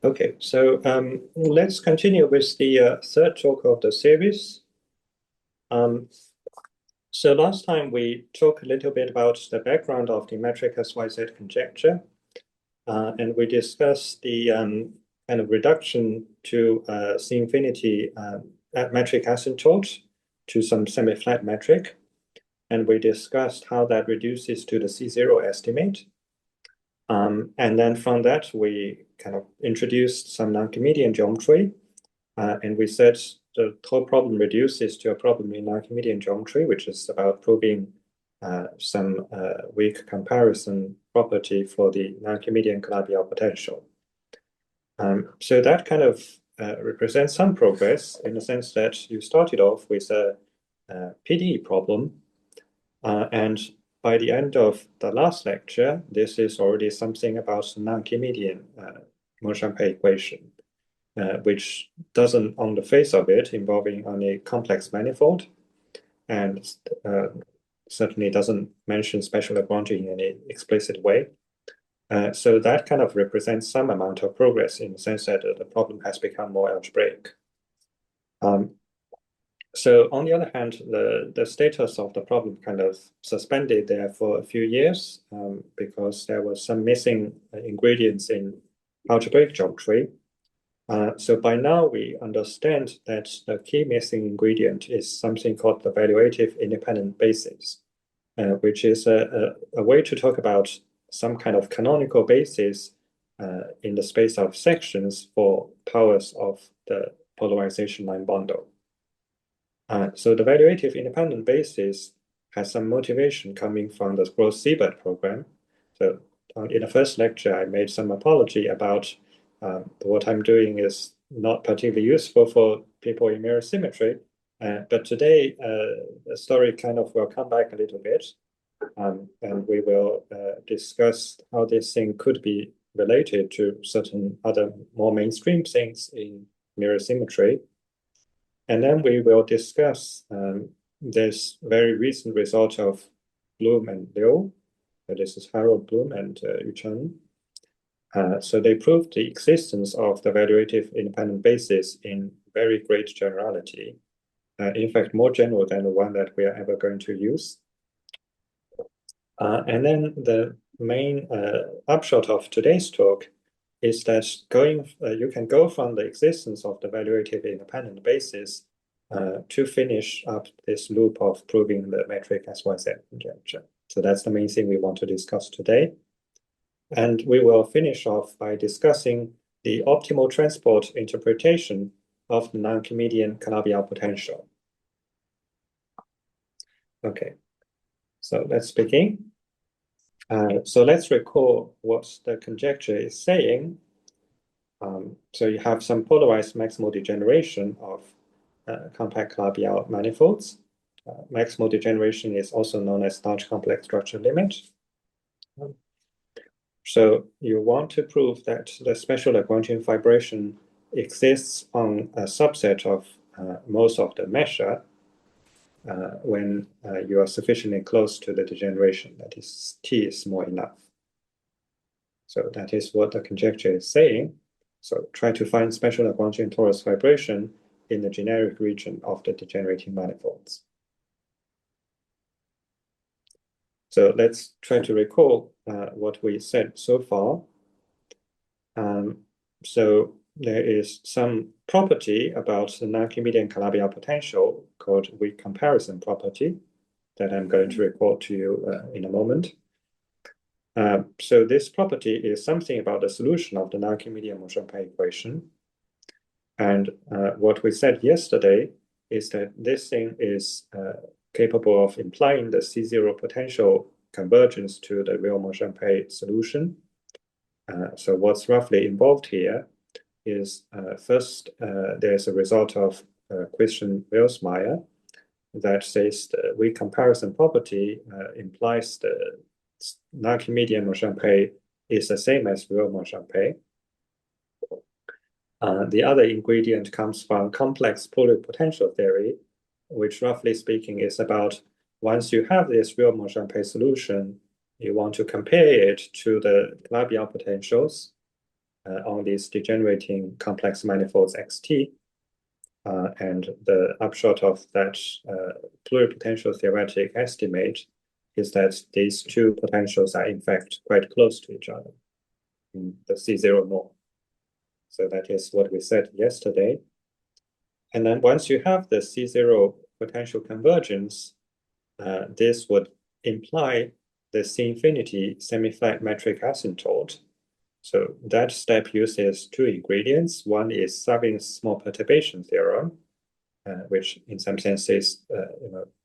Okay, so let's continue with the third talk of the series. So last time we talked a little bit about the background of the metric SYZ conjecture, and we discussed the kind of reduction to C infinity metric asymptote to some semi-flat metric, and we discussed how that reduces to the C0 estimate. And then from that, we kind of introduced some non-Archimedean geometry, and we said the whole problem reduces to a problem in Archimedean geometry, which is about proving some weak comparison property for the non-Archimedean Calabi-Yau potential. So that kind of represents some progress in the sense that you started off with a PDE problem, and by the end of the last lecture, this is already something about the non-Archimedean Monchamp equation, which doesn't, on the face of it, involving only complex manifold, and certainly doesn't mention special Lagrange in any explicit way. So that kind of represents some amount of progress in the sense that the problem has become more algebraic. So on the other hand, the status of the problem kind of suspended there for a few years because there was some missing ingredients in algebraic geometry. So by now we understand that the key missing ingredient is something called the evaluative independent basis, which is a way to talk about some kind of canonical basis in the space of sections for powers of the polarization line bundle. So the evaluative independent basis has some motivation coming from the Gross-Seibert program. So in the first lecture, I made some apology about what I'm doing is not particularly useful for people in mirror symmetry. But today, the story kind of will come back a little bit. And we will discuss how this thing could be related to certain other more mainstream things in mirror symmetry. And then we will discuss this very recent result of Bloom and Liu. This is Harold Bloom and Yu Chen. So they proved the existence of the evaluative independent basis in very great generality. In fact, more general than the one that we are ever going to use. And then the main upshot of today's talk is that you can go from the existence of the evaluative independent basis to finish up this loop of proving the metric SYZ conjecture. So that's the main thing we want to discuss today. And we will finish off by discussing the optimal transport interpretation of the non-Archimedean Calabi-Yau potential. Okay, so let's begin. So let's recall what the conjecture is saying. So you have some polarized maximal degeneration of compact Calabi-Yau manifolds. Maximal degeneration is also known as large complex structure limit. So you want to prove that the special Lagrangian vibration exists on a subset of most of the measure when you are sufficiently close to the degeneration, that is, T is small enough. So that is what the conjecture is saying. So try to find special Lagrangian torus vibration in the generic region of the degenerating manifolds. So let's try to recall what we said so far. So there is some property about the non-Archimedean Calabi-Yau potential called weak comparison property that I'm going to report to you in a moment. So this property is something about the solution of the non-Archimedean Monchamp equation. And what we said yesterday is that this thing is capable of implying the C0 potential convergence to the real Monchamp solution. So what's roughly involved here is first, there's a result of Christian-Welsmeyer that says the weak comparison property implies the non-Archimedean Monchamp is the same as real Monchamp. The other ingredient comes from complex polar potential theory, which roughly speaking is about once you have this real Monchamp solution, you want to compare it to the Calabi-Yau potentials. on these degenerating complex manifolds xt. And the upshot of that pluripotential theoretic estimate is that these two potentials are in fact quite close to each other in the C0 norm. So that is what we said yesterday. And then once you have the C0 potential convergence, this would imply the C-infinity semi-flat metric asymptote. So that step uses two ingredients. One is Savin's small perturbation theorem, which in some sense is,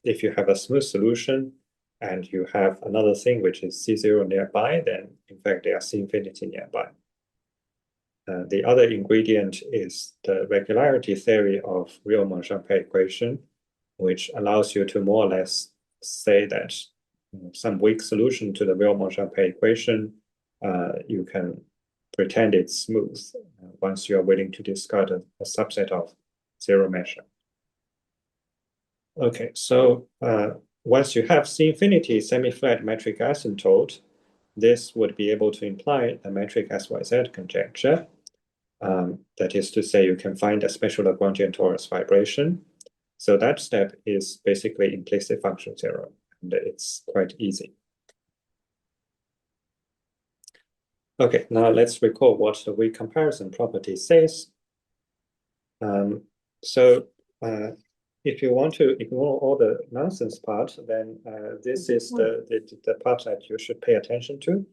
if you have a smooth solution and you have another thing which is C0 nearby, then in fact they are C-infinity nearby. The other ingredient is the regularity theory of Riemann-Jampé equation, which allows you to more or less say that some weak solution to the Riemann-Jampé equation, you can pretend it's smooth once you are willing to discard a subset of zero measure. Okay, so once you have C-infinity semi-flat metric asymptote, this would be able to imply the metric SYZ conjecture. That is to say, you can find a special Lagrangian torus vibration. So that step is basically implicit function theorem, and it's quite easy. Okay, now let's recall what the weak comparison property says. If you want to ignore all the nonsense part, then this is the part that you should pay attention to.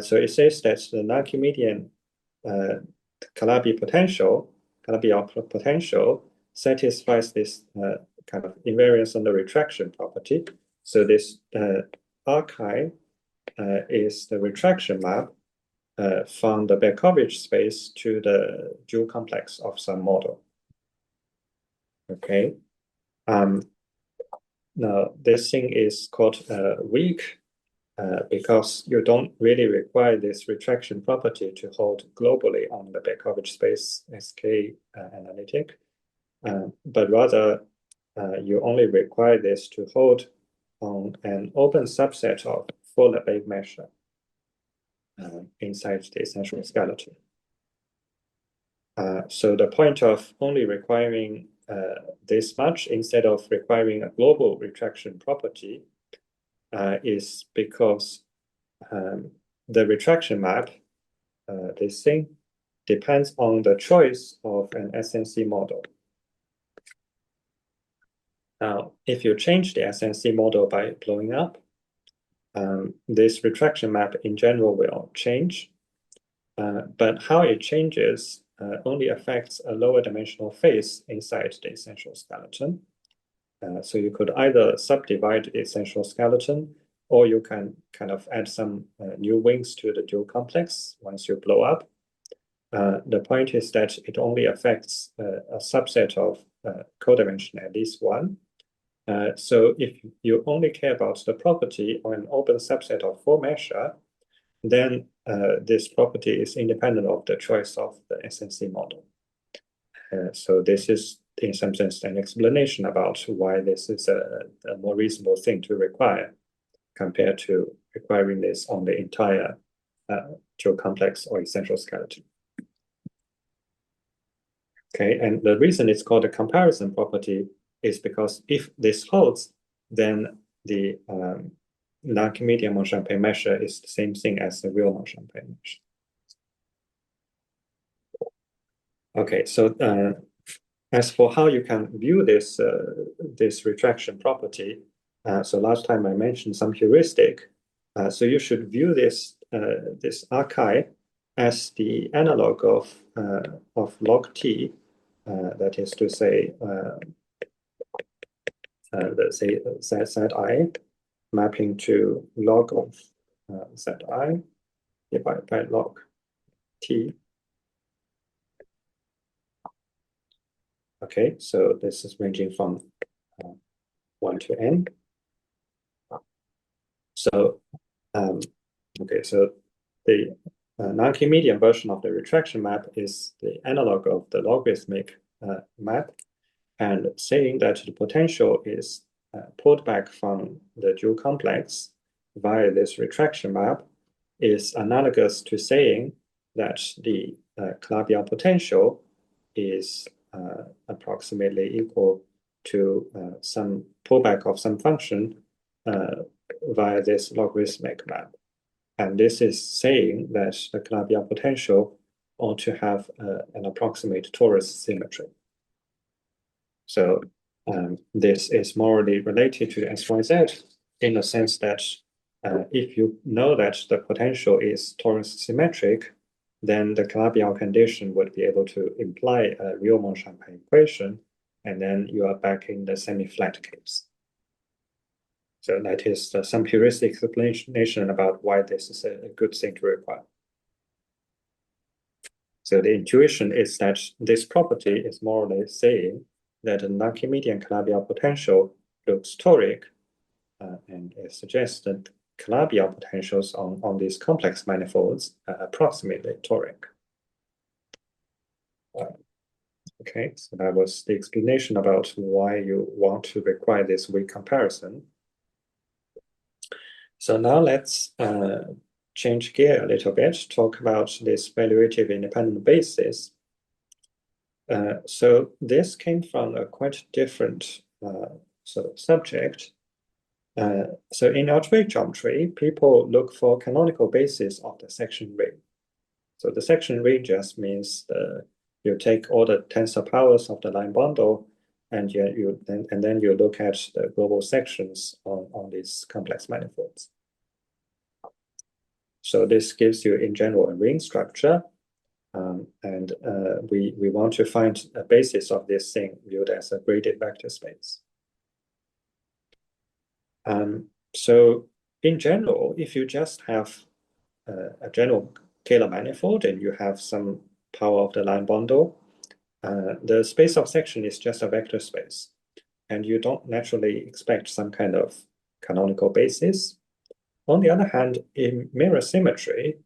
So it says that the non-Archimedean Calabi-Yau potential satisfies this kind of invariance on the retraction property. So this archi is the retraction map from the Berkovich space to the dual complex of some model. Okay. Now this thing is called weak because you don't really require this retraction property to hold globally on the Berkovich space SK analytic, but rather you only require this to hold on an open subset of full Lebesgue measure inside the essential skeleton. So the point of only requiring this much instead of requiring a global retraction property is because the retraction map, this thing, depends on the choice of an SNC model. Now, if you change the SNC model by blowing up, this retraction map in general will change, but how it changes only affects a lower dimensional face inside the essential skeleton. So you could either subdivide the essential skeleton, or you can kind of add some new wings to the dual complex once you blow up. The point is that it only affects a subset of codimension, at least one. So if you only care about the property on an open subset of full measure, then this property is independent of the choice of the SNC model. So this is, in some sense, an explanation about why this is a more reasonable thing to require compared to requiring this on the entire dual complex or essential skeleton. Okay, and the reason it's called a comparison property is because if this holds, then the non-Archimedean Monchampé measure is the same thing as the real Monchampé measure. Okay, so as for how you can view this this retraction property, so last time I mentioned some heuristic. So you should view this this archi as the analog of log t, that is to say, let's say zi mapping to log of zi divided by log t. Okay, so this is ranging from 1 to n. So, okay, so the non-Archimedean version of the retraction map is the analog of the logarithmic map, and saying that the potential is pulled back from the dual complex via this retraction map is analogous to saying that the Calabi-Yau potential is approximately equal to some pullback of some function via this logarithmic map. And this is saying that the Calabi-Yau potential ought to have an approximate torus symmetry. So this is morally related to SYZ in the sense that if you know that the potential is torus symmetric, then the Calabi-Yau condition would be able to imply a Riemann-Champagne equation, and then you are back in the semi-flat case. So that is some heuristic explanation about why this is a good thing to require. So the intuition is that this property is more or less saying that a non-Archimedean Calabi-Yau potential looks toric, and it suggests that Calabi-Yau potentials on these complex manifolds are approximately toric. Okay, so that was the explanation about why you want to require this weak comparison. So now let's change gear a little bit, talk about this valuative independent basis. So this came from a quite different sort of subject. So in algebraic geometry, people look for canonical basis of the section ring. So the section ring just means you take all the tensor powers of the line bundle, and then you look at the global sections on these complex manifolds. So this gives you, in general, a ring structure, and we want to find a basis of this thing viewed as a graded vector space. So in general, if you just have a general Kähler manifold and you have some power of the line bundle, the space of section is just a vector space, and you don't naturally expect some kind of canonical basis. On the other hand, in mirror symmetry,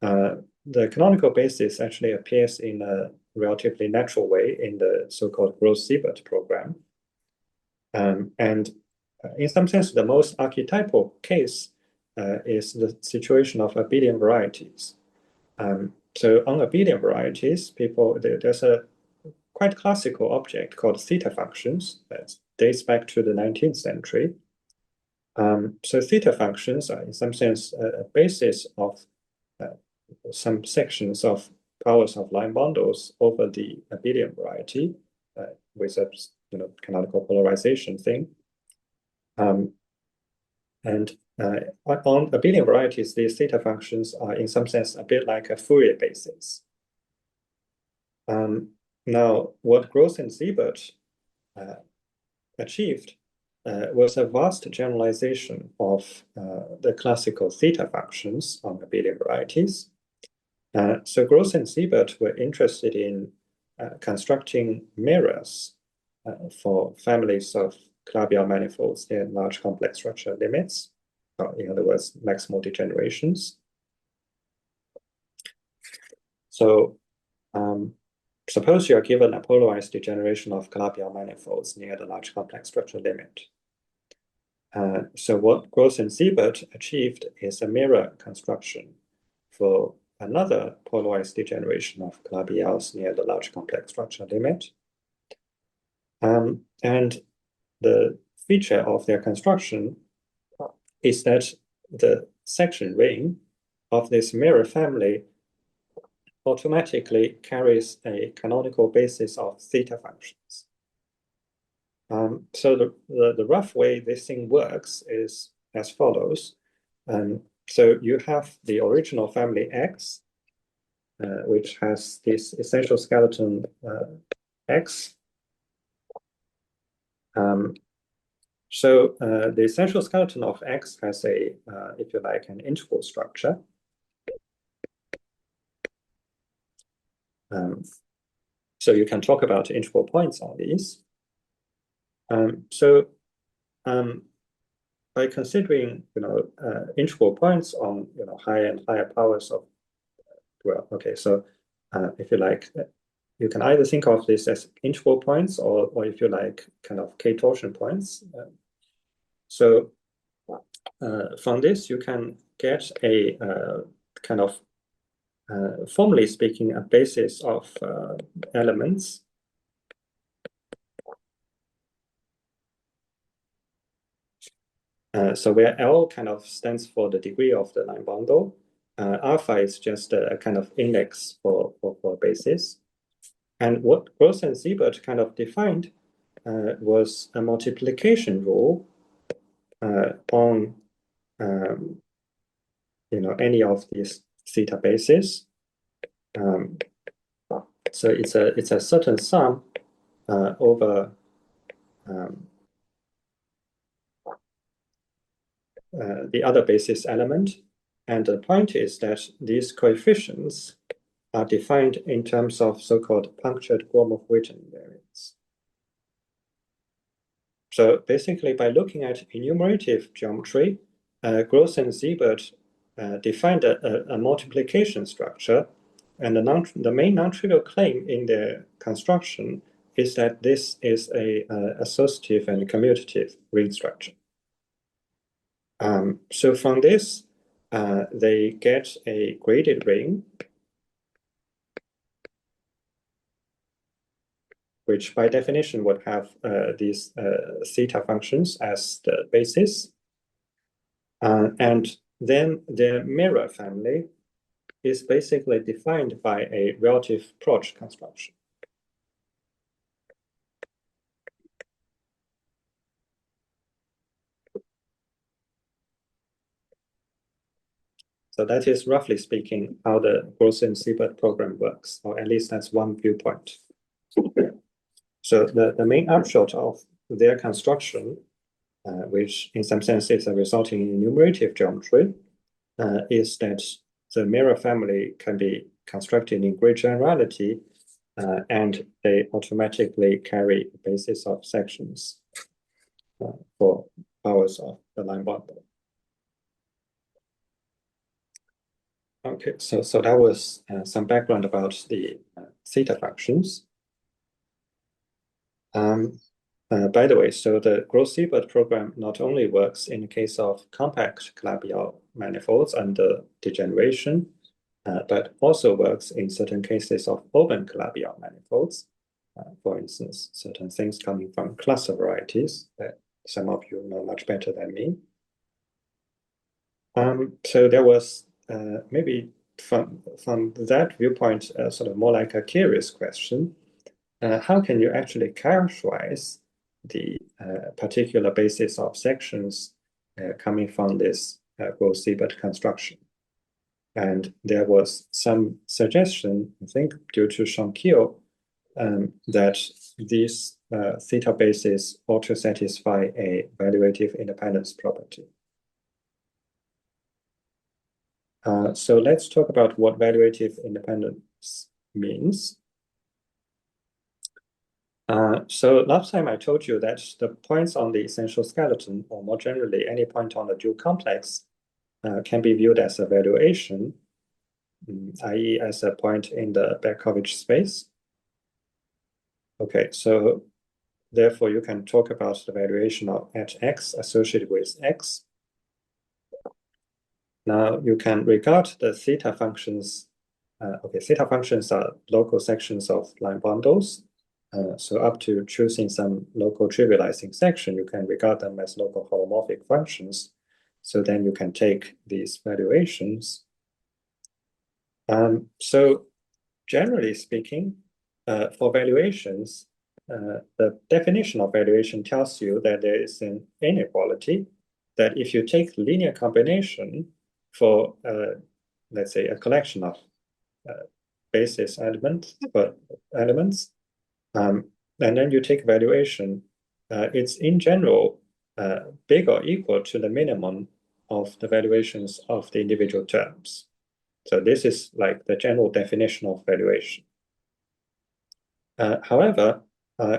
the canonical basis actually appears in a relatively natural way in the so-called Gross-Siebert program. And in some sense, the most archetypal case is the situation of abelian varieties. So on abelian varieties, there's a quite classical object called theta functions that dates back to the 19th century. So theta functions are in some sense a basis of some sections of powers of line bundles over the abelian variety with a canonical polarization thing. And on abelian varieties, these theta functions are in some sense a bit like a Fourier basis. Now, what Gross and Siebert achieved was a vast generalization of the classical theta functions on abelian varieties. So Gross and Siebert were interested in constructing mirrors for families of Calabi-Yau manifolds near large complex structure limits, or in other words, maximal degenerations. So suppose you are given a polarized degeneration of Calabi-Yau manifolds near the large complex structure limit. So what Gross and Siebert achieved is a mirror construction for another polarized degeneration of Calabi-Yaus near the large complex structure limit. And the feature of their construction is that the section ring of this mirror family automatically carries a canonical basis of theta functions. So the rough way this thing works is as follows. So you have the original family X, which has this essential skeleton X. So the essential skeleton of X has a, if you like, an integral structure. So you can talk about integral points on these. By considering, integral points on, higher and higher powers of, well, okay, so if you like, you can either think of this as integral points or if you like, kind of K-torsion points. So from this, you can get a kind of formally speaking, a basis of elements. So where L kind of stands for the degree of the line bundle, alpha is just a kind of index for basis. And what Gross and Siebert kind of defined was a multiplication rule on any of these theta bases. So it's a certain sum over the other basis element. And the point is that these coefficients are defined in terms of so-called punctured Gromov-Witten invariants. So basically, by looking at enumerative geometry, Gross and Siebert defined a multiplication structure, and the main non-trivial claim in their construction is that this is a associative and commutative ring structure. So from this, they get a graded ring, which by definition would have these theta functions as the basis. And then their mirror family is basically defined by a relative approach construction. So that is roughly speaking how the Gross and Siebert program works, or at least that's one viewpoint. So the main upshot of their construction, which in some sense is a resulting in enumerative geometry, is that the mirror family can be constructed in great generality, and they automatically carry a basis of sections for powers of the line bundle. Okay, so that was some background about the theta functions. By the way, so the Gross-Siebert program not only works in the case of compact Calabi-Yau manifolds under degeneration, but also works in certain cases of open Calabi-Yau manifolds. For instance, certain things coming from cluster varieties that some of you know much better than me. So there was maybe from that viewpoint, sort of more like a curious question. How can you actually characterize the particular basis of sections coming from this Gross-Siebert construction? And there was some suggestion, I think, due to Shankyo, that these theta bases ought to satisfy a valuative independence property. So let's talk about what valuative independence means. So last time I told you that the points on the essential skeleton, or more generally, any point on the dual complex, can be viewed as a valuation, i.e. as a point in the Berkovich space. Okay, so therefore you can talk about the valuation of at x associated with x. Now you can regard the theta functions. Theta functions are local sections of line bundles. So up to choosing some local trivializing section, you can regard them as local holomorphic functions. So then you can take these valuations. So generally speaking, for valuations, the definition of valuation tells you that there is an inequality, that if you take linear combination for, let's say, a collection of basis elements, and then you take valuation, it's in general big or equal to the minimum of the valuations of the individual terms. So this is like the general definition of valuation. However,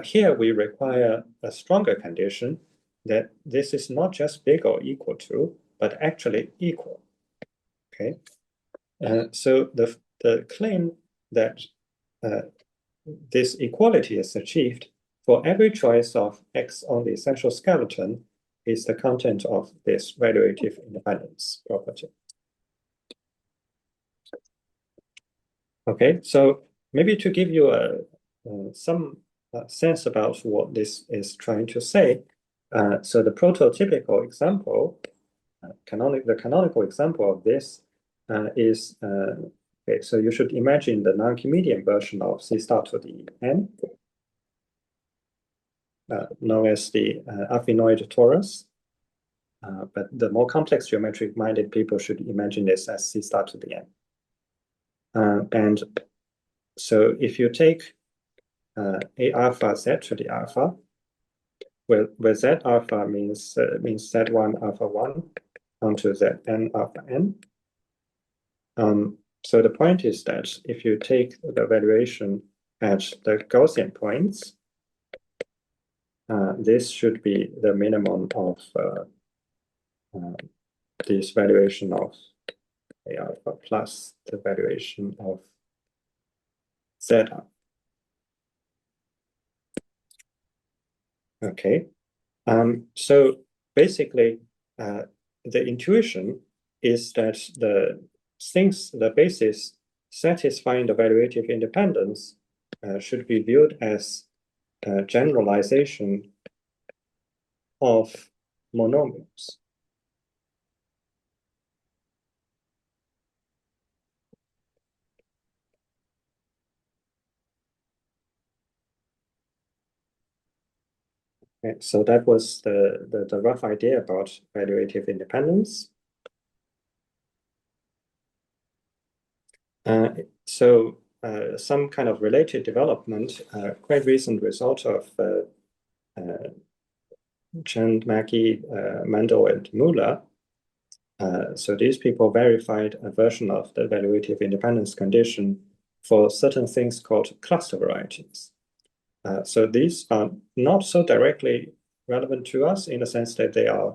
here we require a stronger condition that this is not just big or equal to, but actually equal. Okay, so the claim that this equality is achieved for every choice of x on the essential skeleton is the content of this valuative independence property. Okay, so maybe to give you some sense about what this is trying to say, so the prototypical example, the canonical example of this is, okay, so you should imagine the non-Archimedean version of C star to the n, known as the affinoid torus. But the more complex geometric-minded people should imagine this as C star to the n. And so if you take a alpha z to the alpha, where z alpha means z1 alpha 1 onto zn alpha n. So the point is that if you take the valuation at the Gaussian points, this should be the minimum of this valuation of a alpha plus the valuation of z alpha. Okay, so basically, the intuition is that the basis satisfying the valuative independence should be viewed as a generalization of monomials. Okay, so that was the rough idea about valuative independence. So some kind of related development, quite recent result of Chen, Mackey, Mendel, and Muller. So these people verified a version of the valuative independence condition for certain things called cluster varieties. So these are not so directly relevant to us in the sense that they are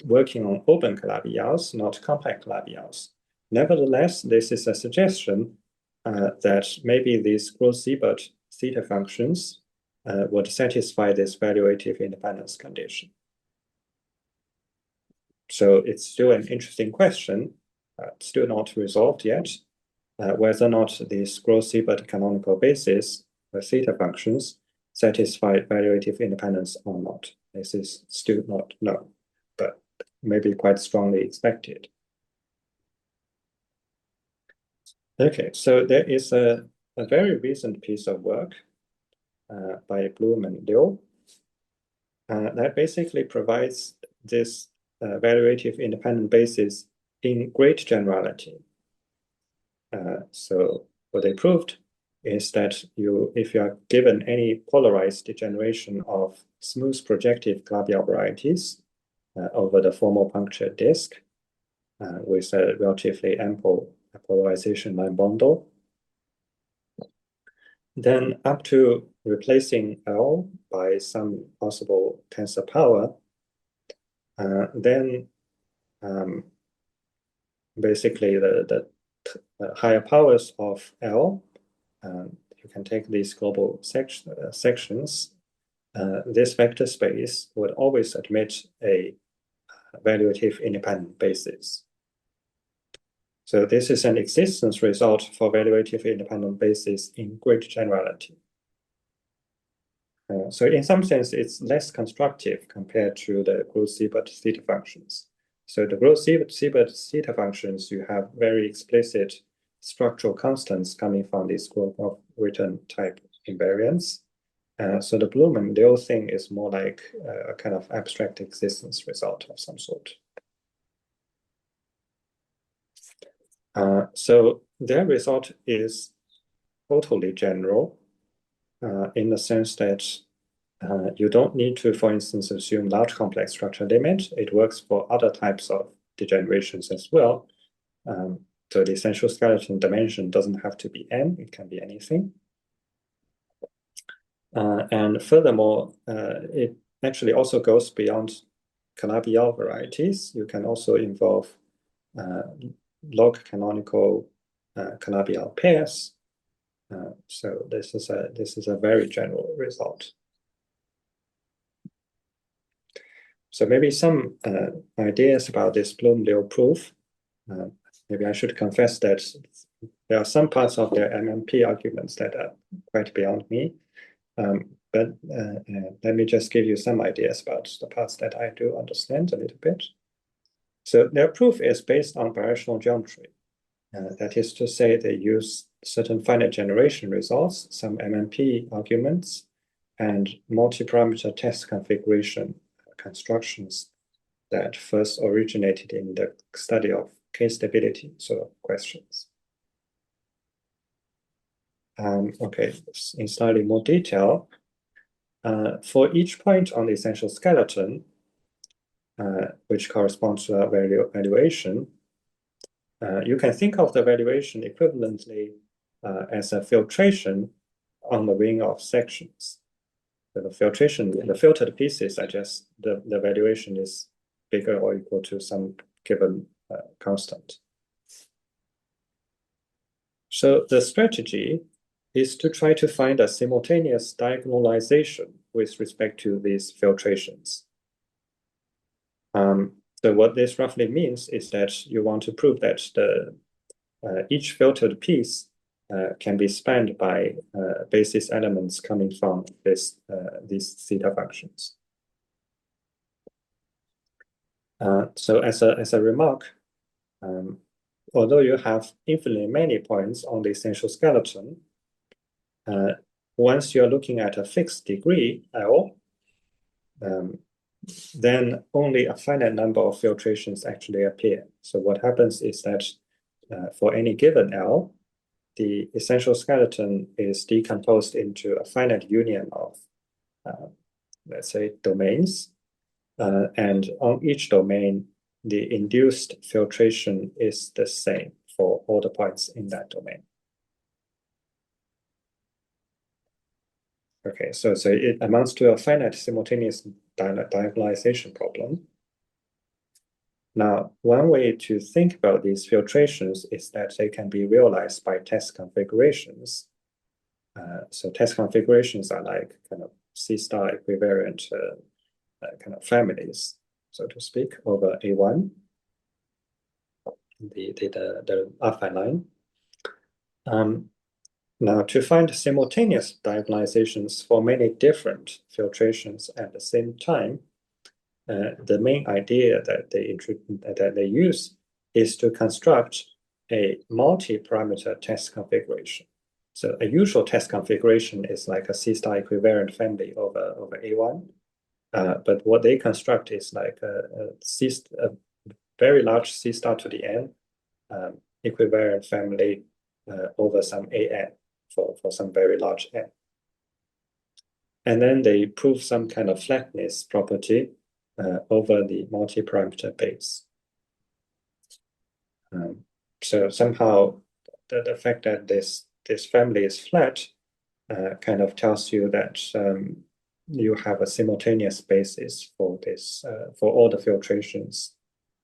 working on open Calabi-Yaus, not compact Calabi-Yaus. Nevertheless, this is a suggestion that maybe these Gross-Seibert theta functions would satisfy this valuative independence condition. So it's still an interesting question, still not resolved yet, whether or not these Gross-Seibert canonical bases or theta functions satisfy valuative independence or not. This is still not known, but maybe quite strongly expected. Okay, so there is a very recent piece of work by Bloom and Liu that basically provides this valuative independent basis in great generality. So what they proved is that if you are given any polarized degeneration of smooth projective Calabi-Yau varieties over the formal punctured disk with a relatively ample polarization line bundle, then up to replacing L by some possible tensor power, then basically the higher powers of L, you can take these global sections, this vector space would always admit a valuative independent basis. So this is an existence result for valuative independent basis in great generality. So in some sense, it's less constructive compared to the Gross-Seibert theta functions. So the Gross-Seibert theta functions, you have very explicit structural constants coming from this group of written type invariants. So the Bloom and Liu thing is more like a kind of abstract existence result of some sort. So their result is totally general in the sense that you don't need to, for instance, assume large complex structure limit. It works for other types of degenerations as well. So the essential skeleton dimension doesn't have to be n, it can be anything. And furthermore, it actually also goes beyond Calabi-Yau varieties. You can also involve log canonical Calabi-Yau pairs. So this is a very general result. So maybe some ideas about this Bloom-Liu proof. Maybe I should confess that There are some parts of their MMP arguments that are quite beyond me. But let me just give you some ideas about the parts that I do understand a little bit. So their proof is based on birational geometry. That is to say, they use certain finite generation results, some MMP arguments, and multi-parameter test configuration constructions that first originated in the study of K-stability sort of questions. Okay, in slightly more detail, for each point on the essential skeleton, which corresponds to a valuation, you can think of the valuation equivalently as a filtration on the ring of sections. So the filtration, the filtered pieces are just the valuation is bigger or equal to some given constant. So the strategy is to try to find a simultaneous diagonalization with respect to these filtrations. So what this roughly means is that you want to prove that each filtered piece can be spanned by basis elements coming from these theta functions. So as a remark, although you have infinitely many points on the essential skeleton, once you're looking at a fixed degree L, then only a finite number of filtrations actually appear. So what happens is that for any given L, the essential skeleton is decomposed into a finite union of, let's say, domains. And on each domain, the induced filtration is the same for all the points in that domain. Okay, so it amounts to a finite simultaneous diagonalization problem. Now, one way to think about these filtrations is that they can be realized by test configurations. So test configurations are like kind of C-star equivariant kind of families, so to speak, over A1, the affine line. Now, to find simultaneous diagonalizations for many different filtrations at the same time, the main idea that they use is to construct a multi-parameter test configuration. So a usual test configuration is like a C-star equivariant family over A1. But what they construct is like a very large C-star to the n equivariant family over some AN for some very large n. And then they prove some kind of flatness property over the multi-parameter base. So somehow the fact that this family is flat kind of tells you that you have a simultaneous basis for this for all the filtrations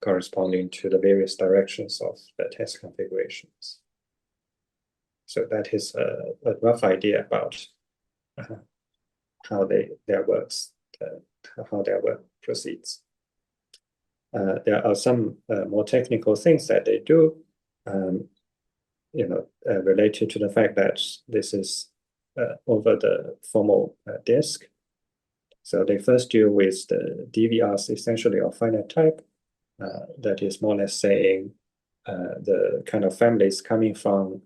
corresponding to the various directions of the test configurations. So that is a rough idea about how their work proceeds. There are some more technical things that they do, related to the fact that this is over the formal disk. So they first deal with the DVRs essentially of finite type. That is more or less saying the kind of families coming from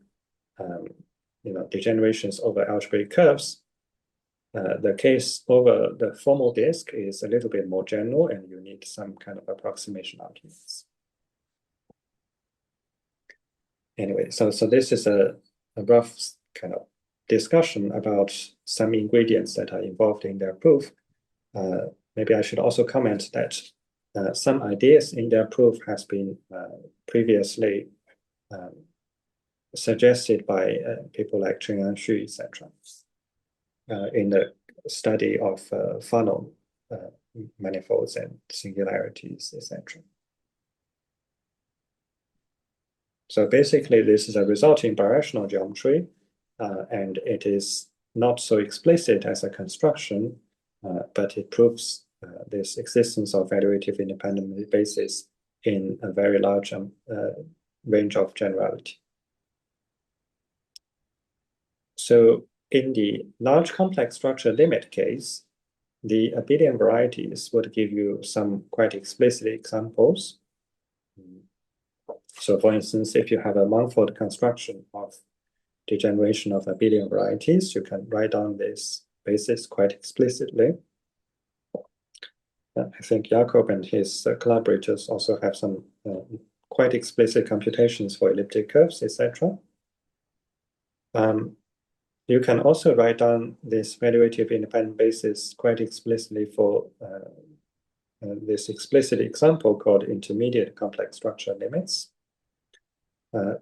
degenerations over algebraic curves. The case over the formal disk is a little bit more general, and you need some kind of approximation arguments. Anyway, so this is a rough kind of discussion about some ingredients that are involved in their proof. Maybe I should also comment that some ideas in their proof has been previously suggested by people like Cheng-An Xu, etc. In the study of Fanon manifolds and singularities, etc. So basically, this is a resulting birational geometry, and it is not so explicit as a construction, but it proves this existence of evaluative independent basis in a very large range of generality. So in the large complex structure limit case, the abelian varieties would give you some quite explicit examples. So for instance, if you have a manifold construction of degeneration of abelian varieties, you can write down this basis quite explicitly. I think Jakob and his collaborators also have some quite explicit computations for elliptic curves, etc. You can also write down this valuative independent basis quite explicitly for this explicit example called intermediate complex structure limits.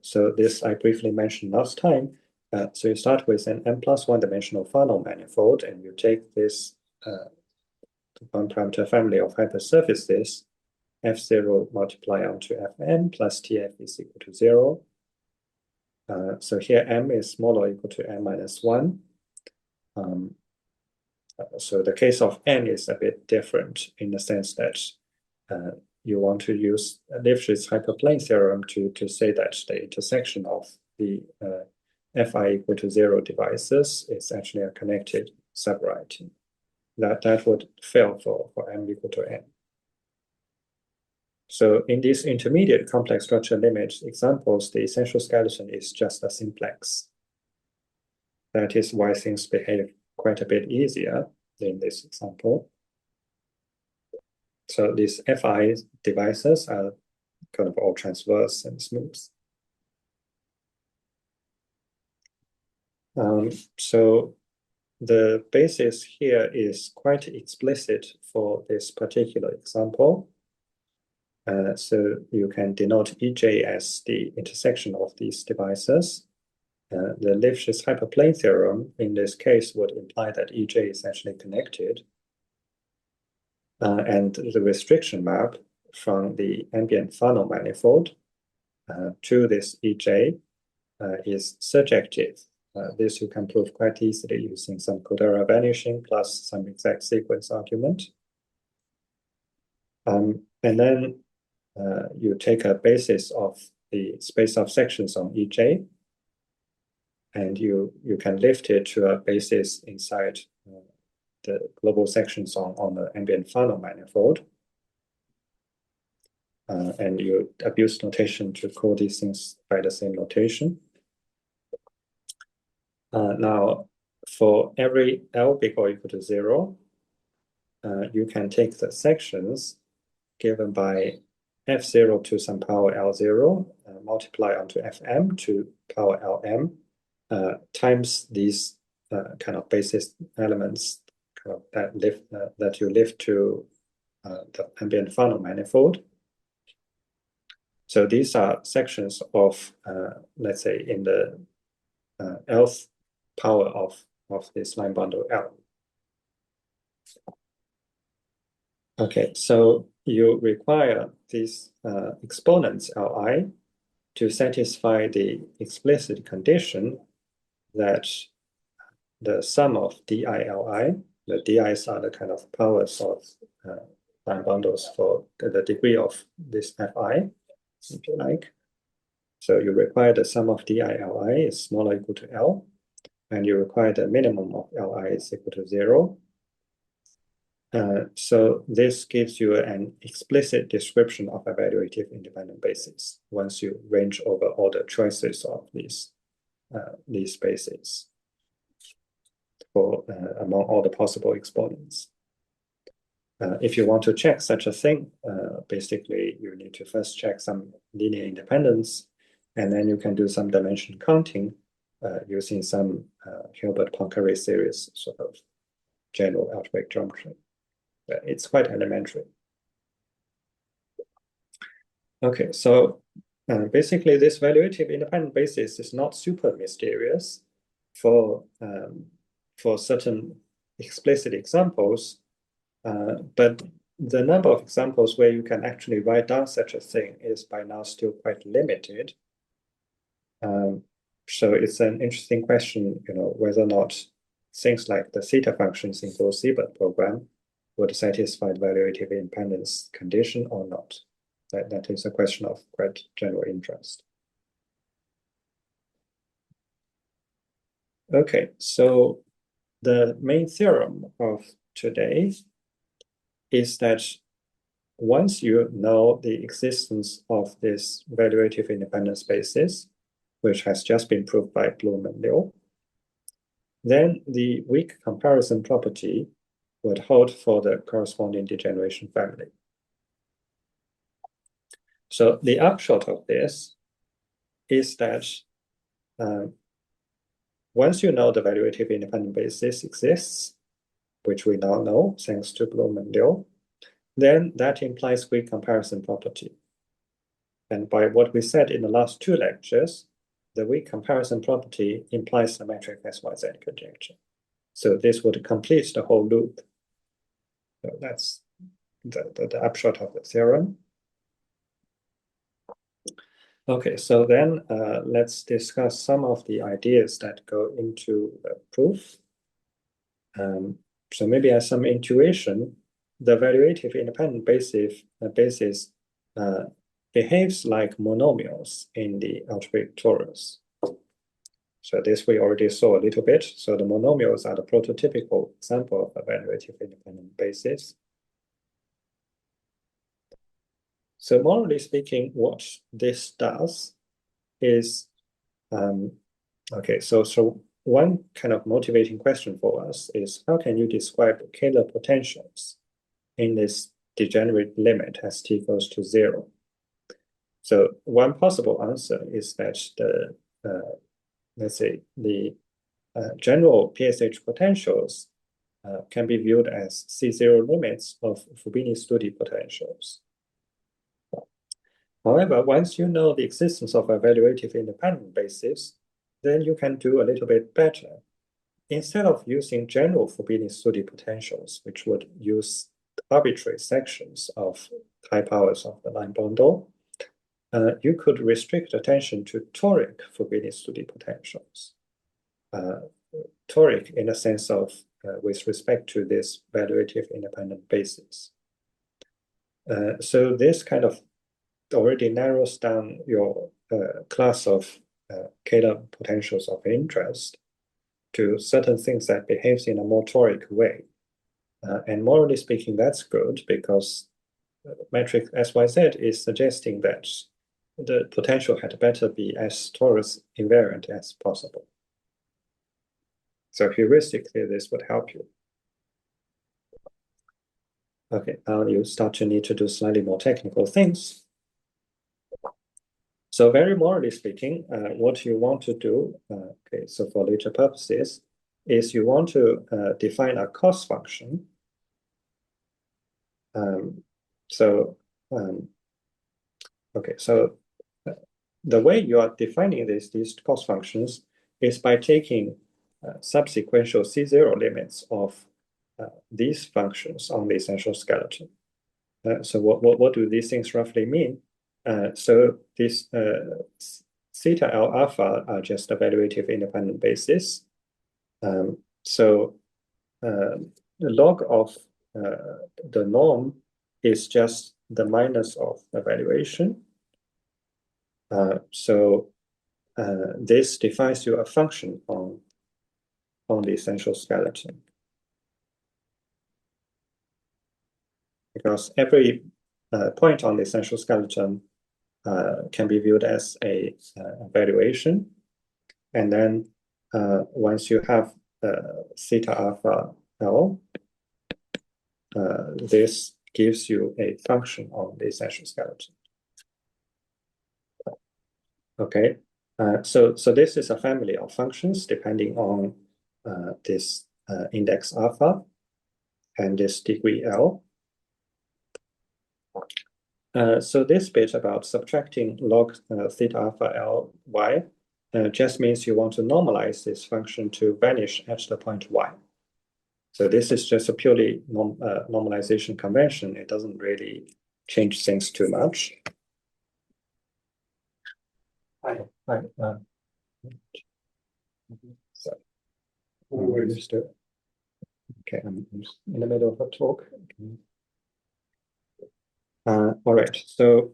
So this I briefly mentioned last time. So you start with an n+1 dimensional Farlow manifold, and you take this one parameter family of hypersurfaces, f0 multiply onto fn plus tf is equal to 0. So here m is smaller or equal to n minus 1. So the case of n is a bit different in the sense that you want to use Lifshitz hyperplane theorem to say that the intersection of the fi equal to 0 devices is actually a connected subvariety. That would fail for m equal to n. So in these intermediate complex structure limit examples, the essential skeleton is just a simplex. That is why things behave quite a bit easier in this example. So these fi devices are kind of all transverse and smooth. So the basis here is quite explicit for this particular example. So you can denote Ej as the intersection of these devices. The Lifshitz hyperplane theorem in this case would imply that Ej is actually connected. And the restriction map from the ambient Farlow manifold to this Ej is surjective. This you can prove quite easily using some Cordera vanishing plus some exact sequence argument. And then you take a basis of the space of sections on Ej, and you can lift it to a basis inside the global sections on the ambient Farlow manifold. And you abuse notation to call these things by the same notation. Now, for every L big or equal to 0, you can take the sections given by f0 to some power L0, multiply onto fm to power Lm, times these kind of basis elements kind of that you lift to the ambient Farlow manifold. So these are sections of, let's say, in the Lth power of this line bundle L. Okay, so you require these exponents Li to satisfy the explicit condition that the sum of dILi, the di's are the kind of powers of line bundles for the degree of this fi, if you like. So you require the sum of dILi is smaller or equal to L, and you require the minimum of Li is equal to 0. So this gives you an explicit description of evaluative independent basis once you range over all the choices of these bases for among all the possible exponents. If you want to check such a thing, basically you need to first check some linear independence, and then you can do some dimension counting using some Hilbert-Poincaré series sort of general algebraic geometry. It's quite elementary. Okay, so basically this valuative independent basis is not super mysterious for certain explicit examples, but the number of examples where you can actually write down such a thing is by now still quite limited. So it's an interesting question, whether or not things like the theta functions in Gauss-Seibert program would satisfy the valuative independence condition or not. That is a question of quite general interest. Okay, so the main theorem of today is that once you know the existence of this evaluative independent spaces, which has just been proved by Bloom and Liu, then the weak comparison property would hold for the corresponding degeneration family. So the upshot of this is that once you know the evaluative independent basis exists, which we now know thanks to Bloom and Liu, then that implies weak comparison property. And by what we said in the last two lectures, the weak comparison property implies the metric SYZ conjecture. So this would complete the whole loop. So that's the upshot of the theorem. Okay, so then let's discuss some of the ideas that go into the proof. So maybe as some intuition, the evaluative independent basis behaves like monomials in the algebraic torus. So this we already saw a little bit. So the monomials are the prototypical example of evaluative independent basis. So morally speaking, what this does is, okay, so one kind of motivating question for us is how can you describe Kähler potentials in this degenerate limit as t goes to 0? So one possible answer is that the let's say the general PSH potentials can be viewed as C0 limits of Fubini-Studi potentials. However, once you know the existence of evaluative independent basis, then you can do a little bit better. Instead of using general Fubini-Studi potentials, which would use arbitrary sections of high powers of the line bundle, you could restrict attention to toric Fubini-Studi potentials. Toric in the sense of with respect to this evaluative independent basis. So this kind of already narrows down your class of Kähler potentials of interest to certain things that behaves in a more toric way. And morally speaking, that's good because metric SYZ is suggesting that the potential had better be as torus invariant as possible. So heuristically, this would help you. Okay, now you start to need to do slightly more technical things. So very morally speaking, what you want to do, okay, so for later purposes, is you want to define a cost function. Okay, so the way you are defining these cost functions is by taking subsequential C0 limits of these functions on the essential skeleton. So what do these things roughly mean? So this theta L alpha are just evaluative independent basis. So the log of the norm is just the minus of evaluation. So this defines you a function on the essential skeleton. Because every point on the essential skeleton can be viewed as a evaluation. And then once you have theta alpha L, this gives you a function on the essential skeleton. Okay, so this is a family of functions depending on this index alpha and this degree L. So this bit about subtracting log theta alpha L y just means you want to normalize this function to vanish at the point y. So this is just a purely normalization convention. It doesn't really change things too much. So, understood. Okay, I'm in the middle of a talk. All right, so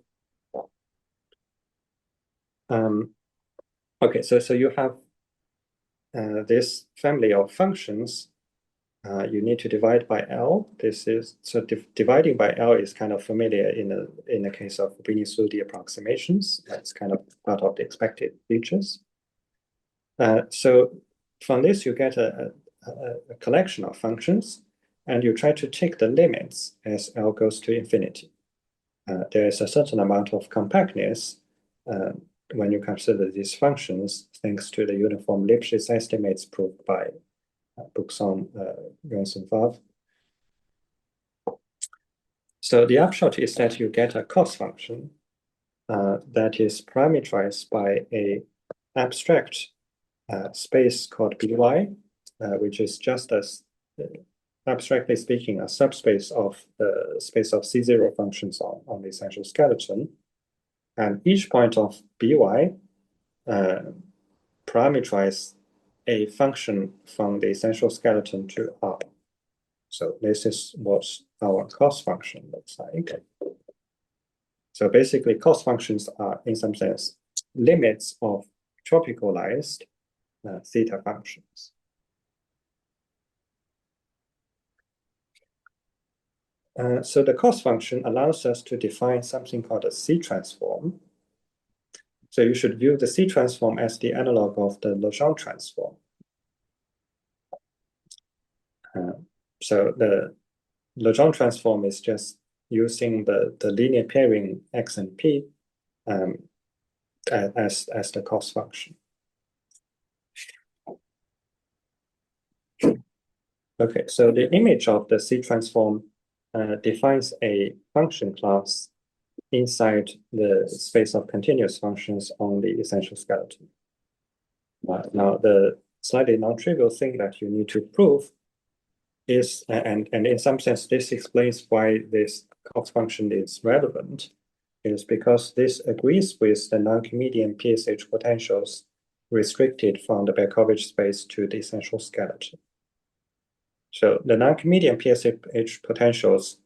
okay, so you have this family of functions, you need to divide by L. This is so dividing by L is kind of familiar in the case of Brini-Sudhi approximations. That's kind of part of the expected features. So from this, you get a collection of functions, and you try to take the limits as L goes to infinity. There is a certain amount of compactness when you consider these functions, thanks to the uniform Lipschitz estimates proved by Buxon, Johnson-Favre. So the upshot is that you get a cost function that is parameterized by a abstract space called By, which is just as, abstractly speaking, a subspace of the space of C0 functions on the essential skeleton. And each point of By parameterize a function from the essential skeleton to R. So this is what our cost function looks like. So basically, cost functions are, in some sense, limits of tropicalized theta functions. So the cost function allows us to define something called a C transform. So you should view the C transform as the analog of the Legendre transform. So the Legendre transform is just using the linear pairing x and p as the cost function. Okay, so the image of the C transform defines a function class inside the space of continuous functions on the essential skeleton. Now, the slightly non-trivial thing that you need to prove is, and in some sense, this explains why this cost function is relevant, is because this agrees with the non-Archimedean PSH potentials restricted from the Berkovich space to the essential skeleton. So the non-Archimedean PSH potentials,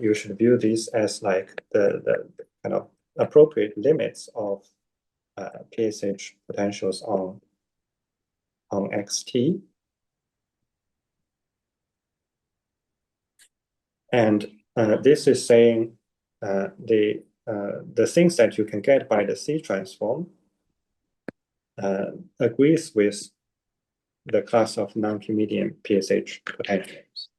you should view these as like the kind of appropriate limits of PSH potentials on XT. And this is saying the things that you can get by the C transform agrees with the class of non-Archimedean PSH potentials.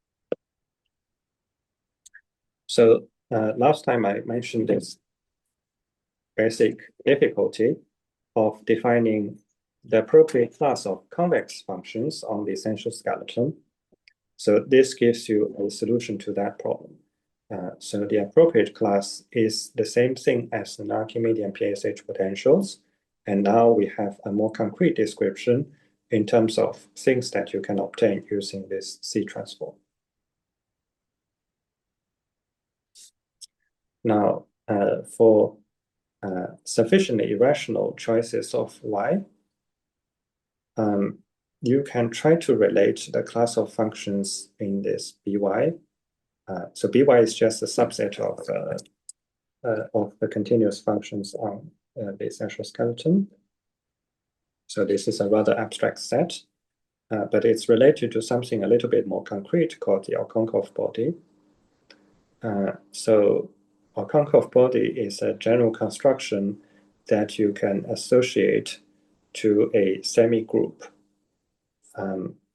So last time I mentioned this basic difficulty of defining the appropriate class of convex functions on the essential skeleton. So this gives you a solution to that problem. So the appropriate class is the same thing as the non-Archimedean PSH potentials. And now we have a more concrete description in terms of things that you can obtain using this C transform. Now, for sufficiently irrational choices of Y, you can try to relate the class of functions in this By. So By is just a subset of the continuous functions on the essential skeleton. So this is a rather abstract set, but it's related to something a little bit more concrete called the Alkonkov body. So Alkonkov body is a general construction that you can associate to a semigroup.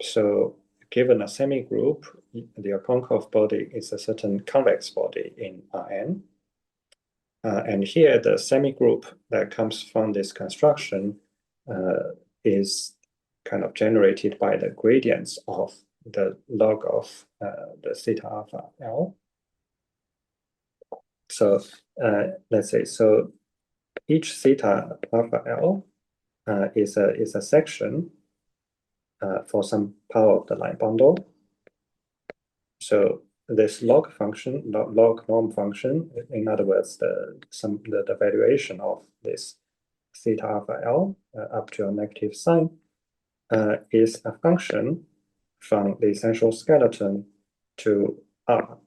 So given a semigroup, the Alkonkov body is a certain convex body in Rn. And here the semigroup that comes from this construction is kind of generated by the gradients of the log of the theta alpha L. So let's say, so each theta alpha L is a section for some power of the line bundle. So this log function, log norm function, in other words, the valuation of this theta alpha L up to a negative sign is a function from the essential skeleton to R.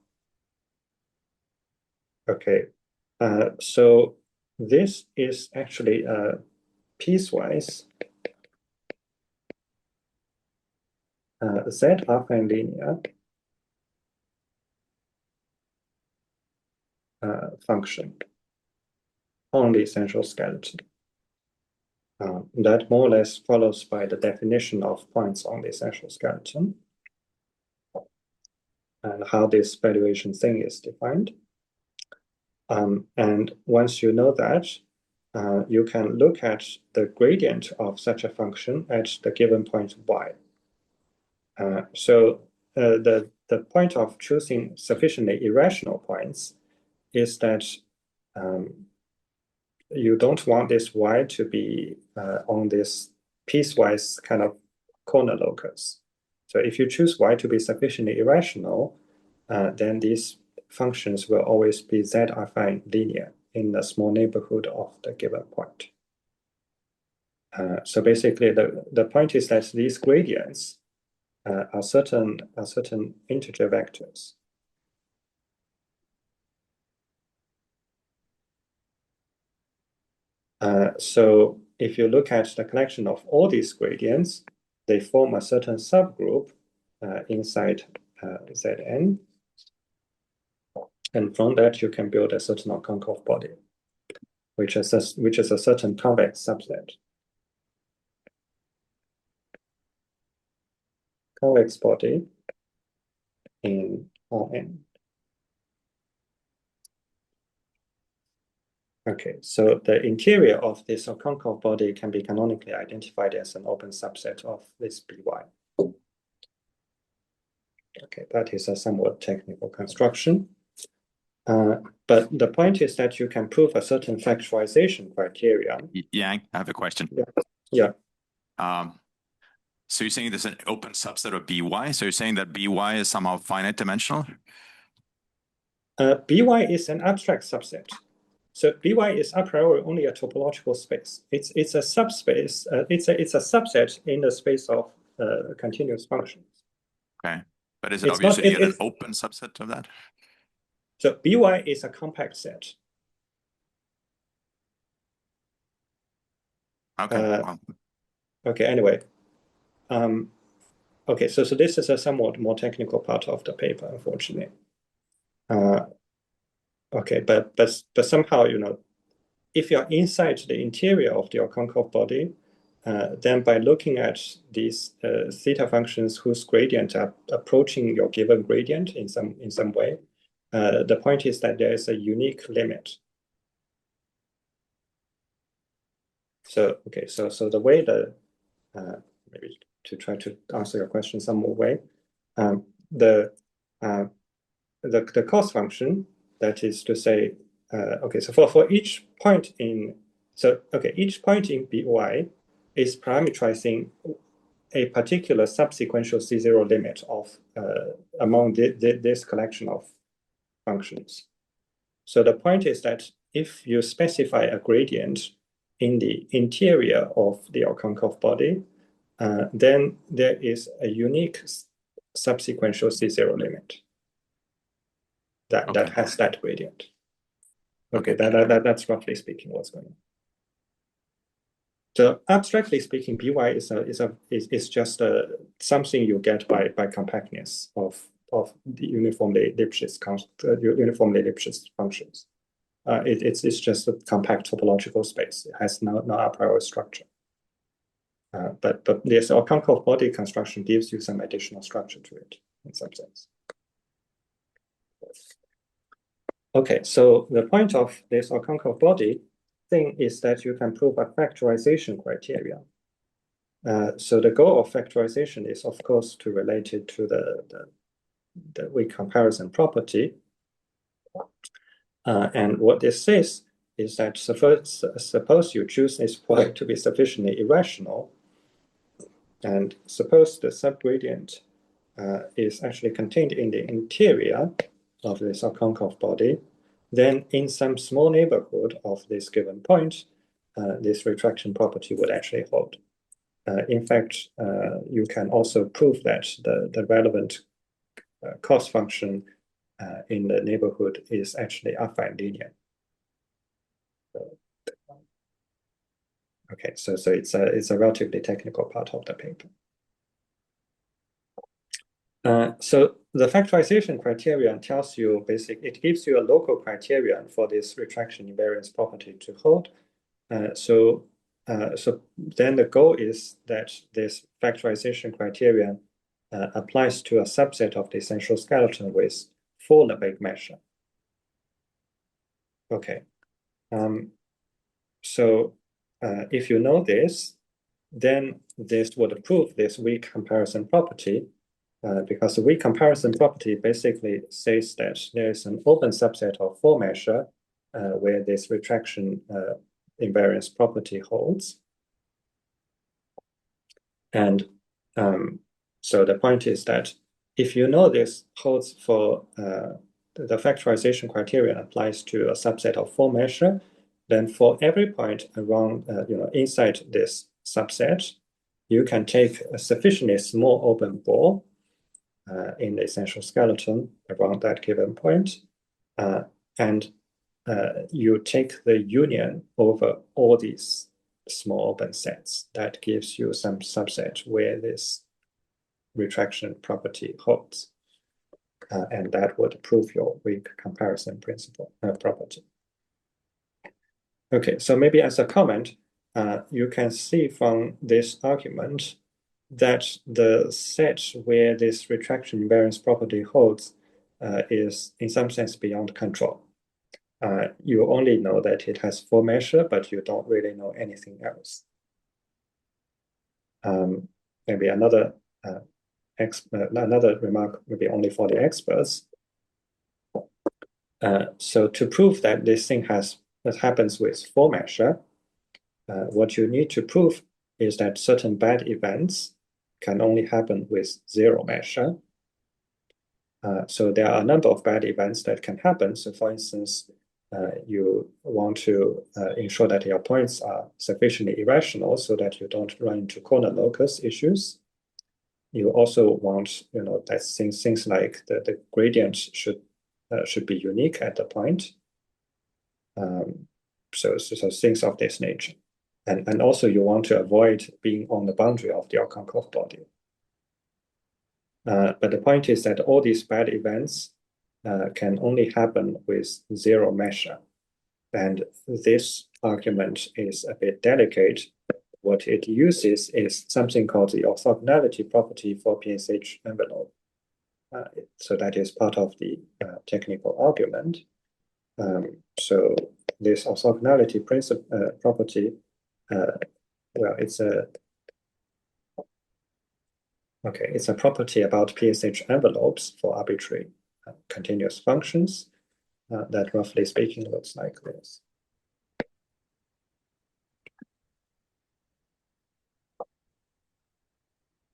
Okay, so this is actually a piecewise Z affine linear function on the essential skeleton. That more or less follows by the definition of points on the essential skeleton and how this valuation thing is defined. And once you know that, you can look at the gradient of such a function at the given point y. So the point of choosing sufficiently irrational points is that you don't want this y to be on this piecewise kind of corner locus. So if you choose y to be sufficiently irrational, then these functions will always be Z affine linear in the small neighborhood of the given point. So basically, the point is that these gradients are certain integer vectors. So if you look at the collection of all these gradients, they form a certain subgroup inside Zn. And from that, you can build a certain concave body, which is a certain convex subset. Convex body in Rn. Okay, so the interior of this concave body can be canonically identified as an open subset of this By. Okay, that is a somewhat technical construction. But the point is that you can prove a certain factorization criterion. Yang, I have a question. Yeah. So you're saying there's an open subset of By? So you're saying that By is somehow finite dimensional? By is an abstract subset. So By is a priori only a topological space. It's a subspace. It's a subset in the space of continuous functions. Okay, but is it obviously an open subset of that? So By is a compact set. Okay. Okay. Anyway, okay. So this is a somewhat more technical part of the paper, unfortunately. Okay, but somehow, you know, if you're inside the interior of your concave body, then by looking at these theta functions whose gradient are approaching your given gradient in some way, the point is that there is a unique limit. So okay, so the way maybe to try to answer your question some more way, the cost function, that is to say, okay, so for each point in, each point in By is parameterizing a particular subsequential C0 limit of among this collection of functions. So the point is that if you specify a gradient in the interior of the concave body, then there is a unique subsequential C0 limit that has that gradient. Okay, that's roughly speaking what's going on. So abstractly speaking, By is just something you get by compactness of the uniformly Lipschitz functions. It's just a compact topological space. It has no a priori structure. But this concave body construction gives you some additional structure to it in some sense. Okay, so the point of this concave body thing is that you can prove a factorization criteria. So the goal of factorization is, of course, to relate it to the weak comparison property. And what this says is that suppose you choose this point to be sufficiently irrational, and suppose the subgradient is actually contained in the interior of this concave body, then in some small neighborhood of this given point, this retraction property would actually hold. In fact, you can also prove that the relevant cost function in the neighborhood is actually affine linear. Okay, so it's a relatively technical part of the paper. So the factorization criterion tells you it gives you a local criterion for this retraction invariance property to hold. So then the goal is that this factorization criterion applies to a subset of the essential skeleton with full Lebesgue measure. Okay. So if you know this, then this would prove this weak comparison property, because the weak comparison property basically says that there is an open subset of full measure where this retraction invariance property holds. And so the point is that if you know this holds for the factorization criterion applies to a subset of full measure, then for every point around, inside this subset, you can take a sufficiently small open ball in the essential skeleton around that given point, and you take the union over all these small open sets. That gives you some subset where this retraction property holds. And that would prove your weak comparison principle property. Okay, so maybe as a comment, you can see from this argument that the set where this retraction invariance property holds is in some sense beyond control. You only know that it has full measure, but you don't really know anything else. Maybe another remark, maybe only for the experts. So to prove that this thing happens with full measure, what you need to prove is that certain bad events can only happen with zero measure. So there are a number of bad events that can happen. So for instance, you want to ensure that your points are sufficiently irrational so that you don't run into corner locus issues. You also want, that things like the gradient should be unique at the point. So things of this nature. And also you want to avoid being on the boundary of the concave body. But the point is that all these bad events can only happen with zero measure. And this argument is a bit delicate. What it uses is something called the orthogonality property for PSH envelope. So that is part of the technical argument. So this orthogonality property, well, it's a property about PSH envelopes for arbitrary continuous functions that roughly speaking looks like this.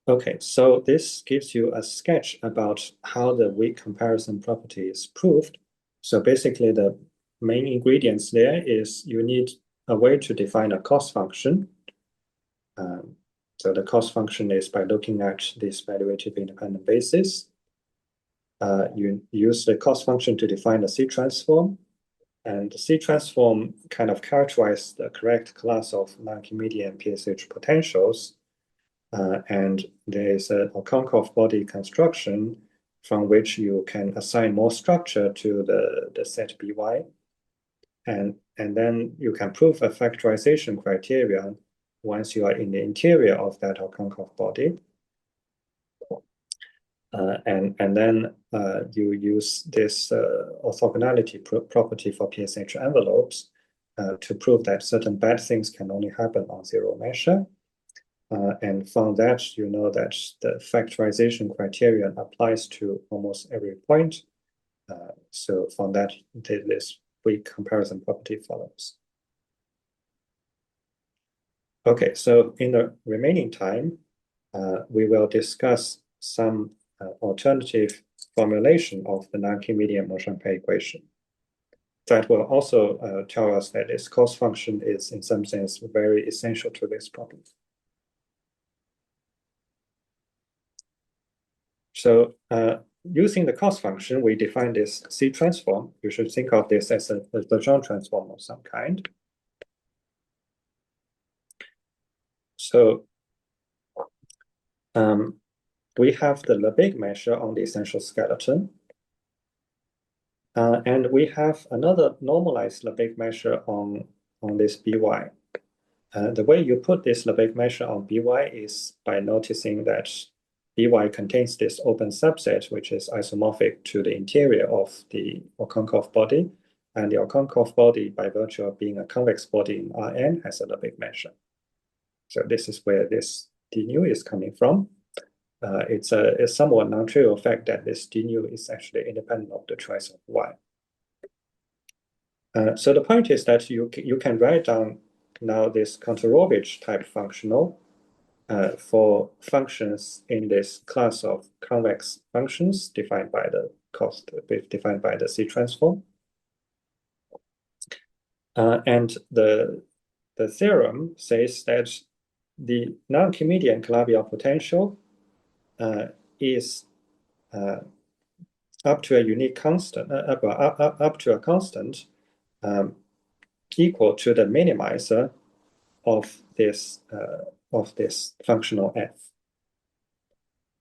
Okay, so this gives you a sketch about how the weak comparison property is proved. So basically the main ingredients there is you need a way to define a cost function. So the cost function is by looking at this evaluative independent basis. You use the cost function to define the C-transform. And the C-transform kind of characterizes the correct class of non-Archimedean PSH potentials. And there is a concave body construction from which you can assign more structure to the set By. And then you can prove a factorization criterion once you are in the interior of that concave body. And then you use this orthogonality property for PSH envelopes to prove that certain bad things can only happen on zero measure. And from that, you know that the factorization criterion applies to almost every point. So from that, this weak comparison property follows. Okay, so in the remaining time, we will discuss some alternative formulation of the non-Archimedean Monchamp equation. That will also tell us that this cost function is in some sense very essential to this problem. So using the cost function, we define this C-transform. You should think of this as a Lejeune transform of some kind. So we have the Lebesgue measure on the essential skeleton. And we have another normalized Lebesgue measure on this By. The way you put this Lebesgue measure on By is by noticing that By contains this open subset, which is isomorphic to the interior of the concave body. And the concave body, by virtue of being a convex body in Rn, has a Lebesgue measure. So this is where this d nu is coming from. It's a somewhat non-trivial fact that this d nu is actually independent of the choice of y. So the point is that you can write down now this Kontorovich type functional for functions in this class of convex functions defined by the C transform. And the theorem says that the non-Archimedean Calabi-Yau potential is up to a unique constant, up to a constant equal to the minimizer of this functional f.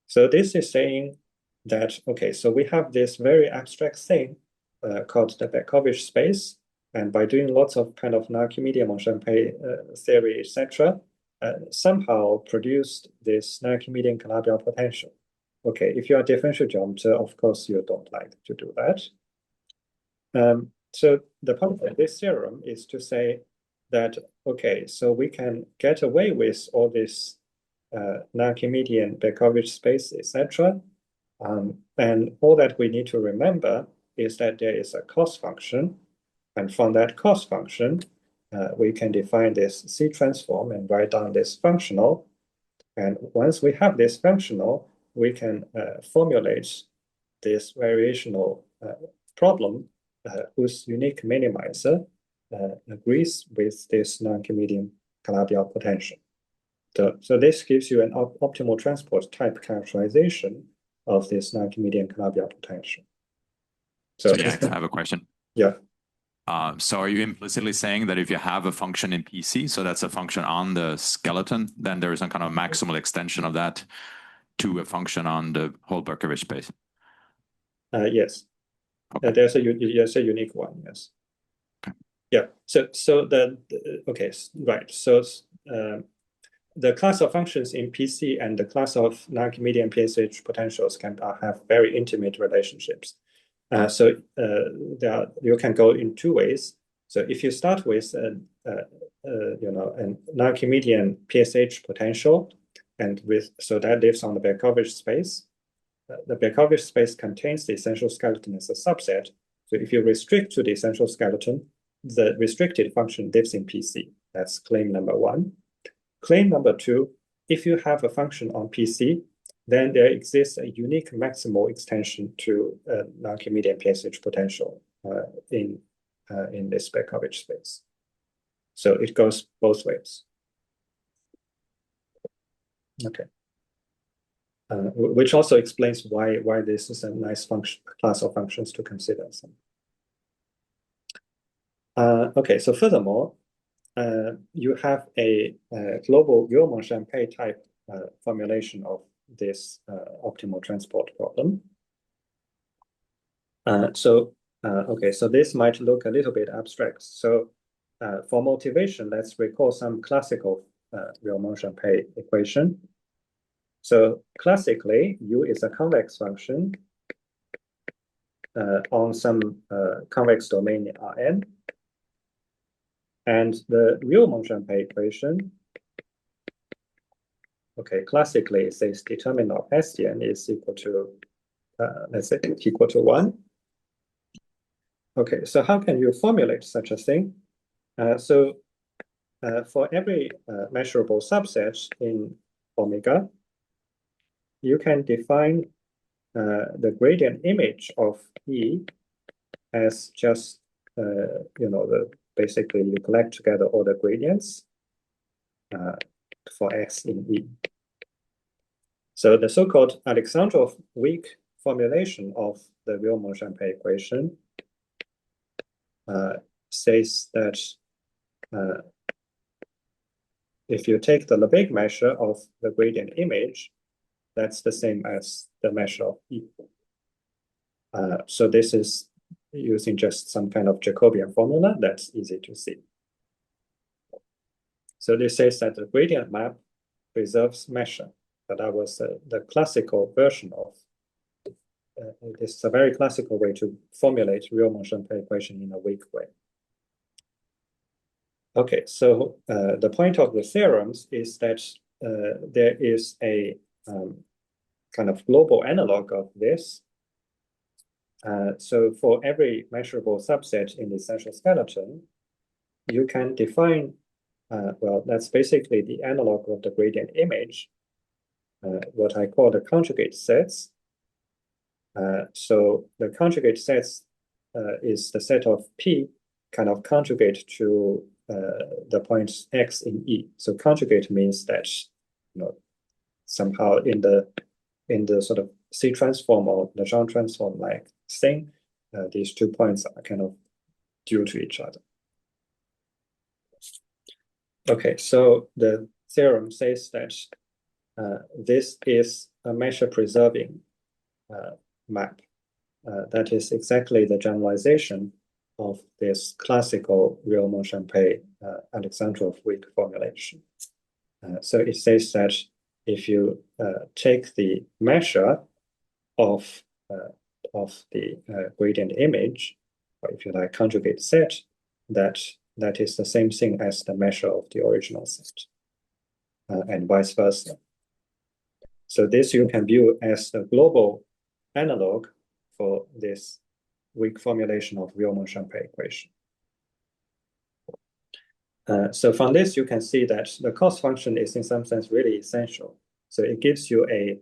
So this is saying that, okay, so we have this very abstract thing called the Bekovich space, and by doing lots of kind of non-Archimedean Monchampay theory, etc., somehow produced this non-Archimedean Calabi-Yau potential. Okay, if you are a differential geometer, of course you don't like to do that. So the point of this theorem is to say that, okay, so we can get away with all this non-Archimedean Bekovich space, etc. And all that we need to remember is that there is a cost function. And from that cost function, we can define this C transform and write down this functional. And once we have this functional, we can formulate this variational problem whose unique minimizer agrees with this non-Archimedean Calabi-Yau potential. So this gives you an optimal transport type characterization of this non-Archimedean Calabi-Yau potential. So yeah, I have a question. Yeah. So are you implicitly saying that if you have a function in PC, so that's a function on the skeleton, then there is some kind of maximal extension of that to a function on the whole Bekovich space? Yes. Okay. There's a unique one, yes. Okay. Yeah, so okay, right. So the class of functions in PC and the class of non-Archimedean PSH potentials can have very intimate relationships. So you can go in two ways. So if you start with a non-Archimedean PSH potential, and so that lives on the Bekovich space. The Bekovich space contains the essential skeleton as a subset. So if you restrict to the essential skeleton, the restricted function lives in PC. That's claim number one. Claim number two, if you have a function on PC, then there exists a unique maximal extension to non-Archimedean PSH potential in this Bekovich space. So it goes both ways. Okay. Which also explains why this is a nice class of functions to consider. Okay, so furthermore, you have a global Gilman-Champay type formulation of this optimal transport problem. Okay, so this might look a little bit abstract. So for motivation, let's recall some classical Gilman-Champay equation. So classically, U is a convex function on some convex domain in Rn. And the Riemann-Champay equation, okay, classically it says determinant of Hessian is equal to, let's say, equal to 1. Okay, so how can you formulate such a thing? For every measurable subset in omega, you can define the gradient image of E as just, basically you collect together all the gradients for X in E. So the so-called Alexandrov-weak formulation of the Riemann-Champay equation says that if you take the Lebesgue measure of the gradient image, that's the same as the measure of E. So this is using just some kind of Jacobian formula that's easy to see. So this says that the gradient map preserves measure, but that was the classical version of this is a very classical way to formulate Riemann-Champey equation in a weak way. Okay, so the point of the theorems is that there is a kind of global analog of this. So for every measurable subset in the essential skeleton, you can define, well, that's basically the analog of the gradient image, what I call the conjugate sets. So the conjugate sets is the set of P kind of conjugate to the points X in E. So conjugate means that, you know, somehow in the sort of C transform or the Legendre transform like thing, these 2 points are kind of due to each other. Okay, so the theorem says that this is a measure preserving map. That is exactly the generalization of this classical Riemann-Champey Alexandrov weak formulation. So it says that if you take the measure of the gradient image, or if you like conjugate set, that is the same thing as the measure of the original set, and vice versa. So this you can view as the global analog for this weak formulation of Riemann-Champey equation. So from this, you can see that the cost function is in some sense really essential. So it gives you a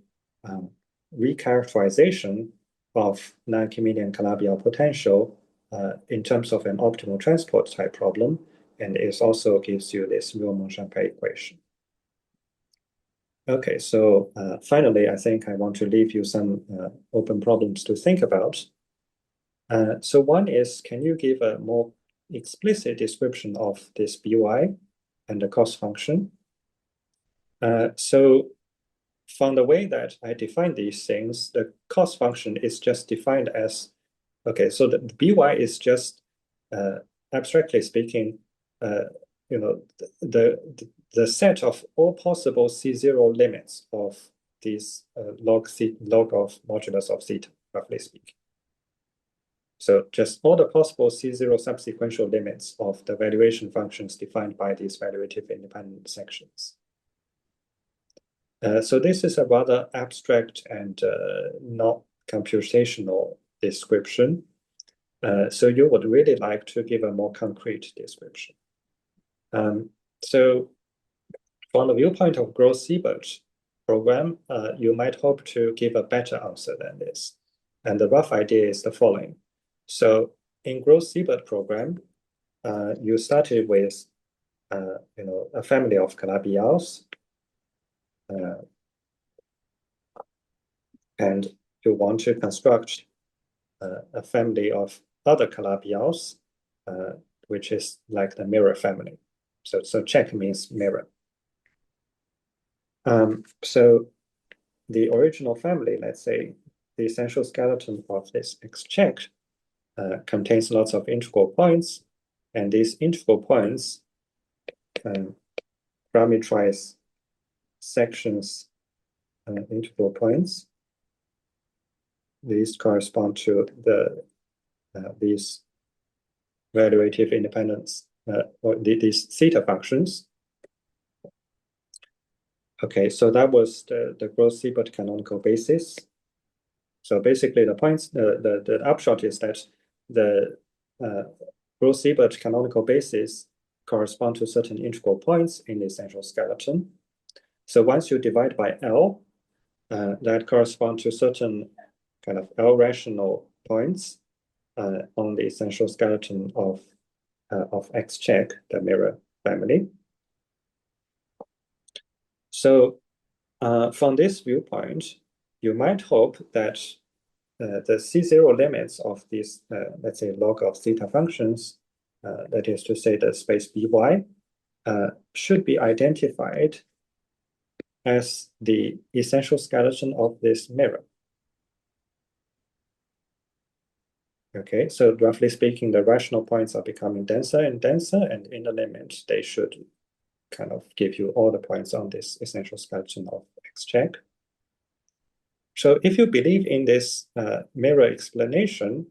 recharacterization of non-Archimedean Calabi-Yau potential in terms of an optimal transport type problem, and it also gives you this Riemann-Champey equation. Okay, so finally, I think I want to leave you some open problems to think about. So one is, can you give a more explicit description of this By and the cost function? So from the way that I define these things, the cost function is just defined as, okay, so the By is just, abstractly speaking, you know, the set of all possible C0 limits of these log of modulus of theta, roughly speaking. So just all the possible C0 subsequential limits of the valuation functions defined by these valuative independent sections. So this is a rather abstract and not computational description. So you would really like to give a more concrete description. So from the viewpoint of Gross-Seibert program, you might hope to give a better answer than this. And the rough idea is the following. So in Gross-Seibert program, you started with you know, a family of Calabi-Yaus, and you want to construct a family of other Calabi-Yaus, which is like the mirror family. So check means mirror. So the original family, let's say, the essential skeleton of this X-check contains lots of integral points, and these integral points parameterize sections integral points. These correspond to the these valuative independence or these theta functions. Okay, so that was the Gross-Seibert canonical basis. So basically, the points, the upshot is that the Gross-Seibert canonical basis correspond to certain integral points in the essential skeleton. So once you divide by L, that corresponds to certain kind of L rational points on the essential skeleton of X-check, the mirror family. So from this viewpoint, you might hope that the C0 limits of these, let's say, log of theta functions, that is to say the space By, should be identified as the essential skeleton of this mirror. Okay, so roughly speaking, the rational points are becoming denser and denser, and in the limit, they should kind of give you all the points on this essential skeleton of X check. So if you believe in this mirror explanation,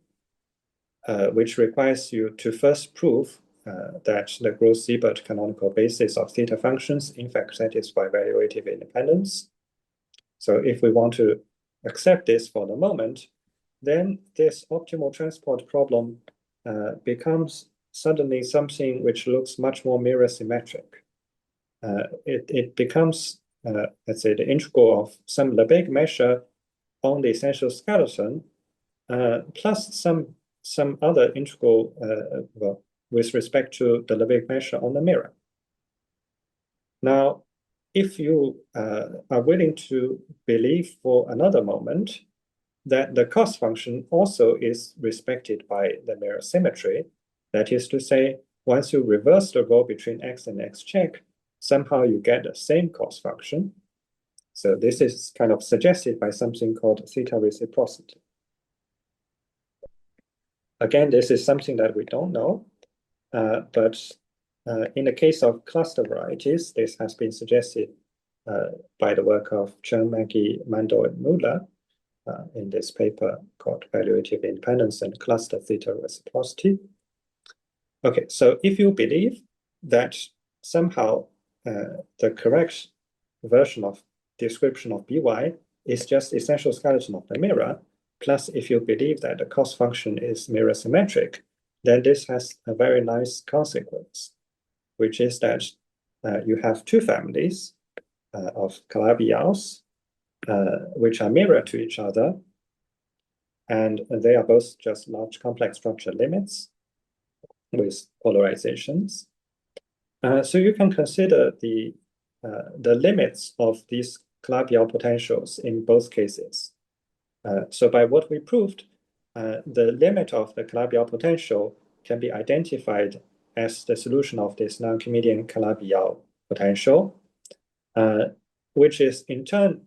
which requires you to first prove that the Gross-Siebert canonical basis of theta functions in fact satisfy evaluative independence. So if we want to accept this for the moment, then this optimal transport problem becomes suddenly something which looks much more mirror symmetric. It becomes, let's say, the integral of some Lebesgue measure on the essential skeleton, plus some other integral well, with respect to the Lebesgue measure on the mirror. Now, if you are willing to believe for another moment that the cost function also is respected by the mirror symmetry, that is to say, once you reverse the role between X and X check, somehow you get the same cost function. So this is kind of suggested by something called theta reciprocity. Again, this is something that we don't know, but in the case of cluster varieties, this has been suggested by the work of Chone, Maggie, Mandel, and Muller in this paper called Evaluative Independence and Cluster Theta Reciprocity. Okay, so if you believe that somehow the correct version of description of By is just essential skeleton of the mirror, plus if you believe that the cost function is mirror symmetric, then this has a very nice consequence, which is that you have two families of Calabi-Yaus, which are mirror to each other, and they are both just large complex structure limits with polarizations. So you can consider the limits of these Calabi-Yau potentials in both cases. So by what we proved, the limit of the Calabi-Yau potential can be identified as the solution of this non-Archimedean Calabi-Yau potential, which is in turn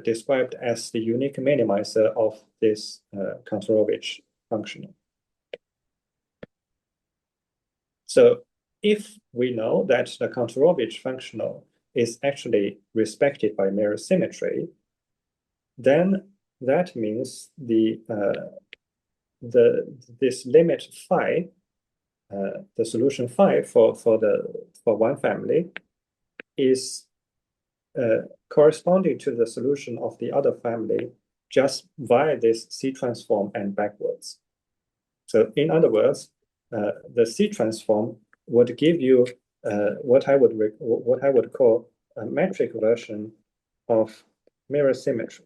described as the unique minimizer of this Kantorovich functional. So if we know that the Kantorovich functional is actually respected by mirror symmetry, then that means this limit phi, the solution phi for one family, is corresponding to the solution of the other family just via this C transform and backwards. So in other words, the C transform would give you what I would call a metric version of mirror symmetry.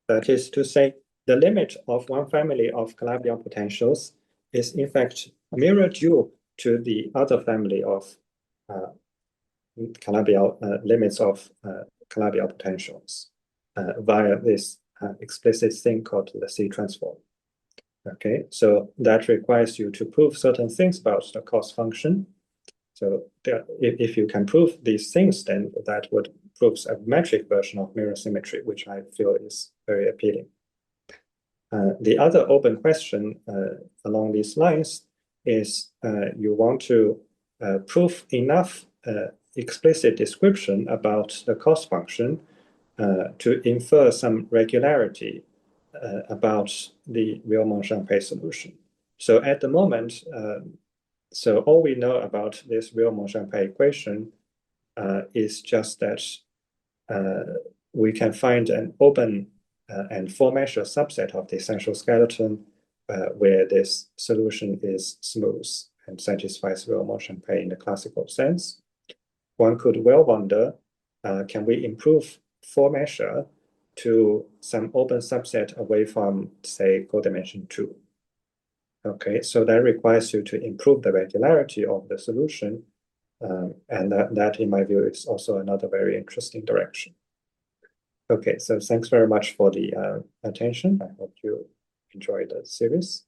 That is to say, the limit of one family of Calabi-Yau potentials is in fact mirror dual to the other family of Calabi-Yau limits of Calabi-Yau potentials via this explicit thing called the C transform. Okay, so that requires you to prove certain things about the cost function. So if you can prove these things, then that would prove a metric version of mirror symmetry, which I feel is very appealing. The other open question along these lines is you want to prove enough explicit description about the cost function to infer some regularity about the Riemann-Champey solution. So at the moment, so all we know about this Riemann-Champey equation is just that we can find an open and four-measure subset of the essential skeleton where this solution is smooth and satisfies Riemann-Champey in the classical sense. One could well wonder, can we improve four-measure to some open subset away from, say, codimension 2? Okay, so that requires you to improve the regularity of the solution, and that, in my view, is also another very interesting direction. Okay, so thanks very much for the attention. I hope you enjoyed the series.